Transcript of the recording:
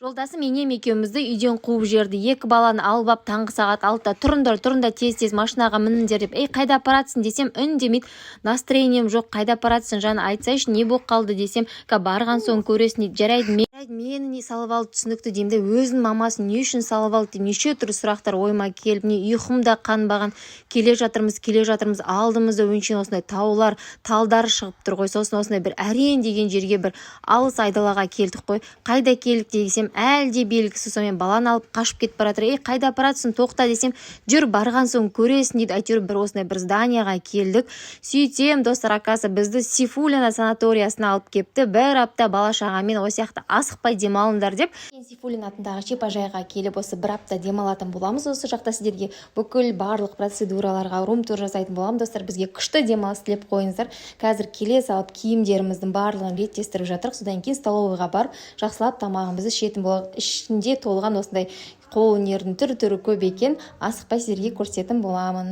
Жолдасым енем екеумізді үйден қуып жіберді. Екі баланы алып ап таңғы сағат 6-та тұрыңдар тез машинаға мініңдер деп. Қайда апаратсың десем, үндемейді. Настроением жоқ, қайда апаратсың жаны, айтсайшы, не болып қалды десем, барған соң көресің дейді. Жарайды, мені не салып алды түсінікті деймін де, өзінің мамасын не үшін салып алды деп неше түрлі сұрақтар ойыма келіп, не ұйқым да қанбаған. Келе жатырмыз, алдымызда өңшен осындай таулар, талдар шығып тұр ғой. Сосын осындай бір әрен деген жерге бір алыс айдалаға келдік қой. Қайда келдік десем, әлде белгісіз, сонымен баланы алып қашып кетіп баратыр. Қайда апаратсың, тоқта десем, жүр, барған соң көресің дейді. Әйтеуір бір осындай бір зданияға келдік. Сөйтсем, достар, акасы бізді Сейфуллина санаториясына алып кепті. Бір апта бала шағамен осы сияқты асықпай демалыңдар деп. Сейфуллин атындағы шипажайға келіп осы бір апта демалатын боламыз. Осы жақта сіздерге бүкіл барлық процедураларға рум-тур жасайтын боламын. Достар, бізге күшті демалыс тілеп қойыңыздар. Қазір келе салып киімдеріміздің барлығын реттестіріп жатырық. Содан кейін столовыйға барып жақсылап тамағымызды ішетін боламыз. Ішінде толған осындай қолөнердің түрі көп екен. Асықпай сіздерге көрсететін боламын.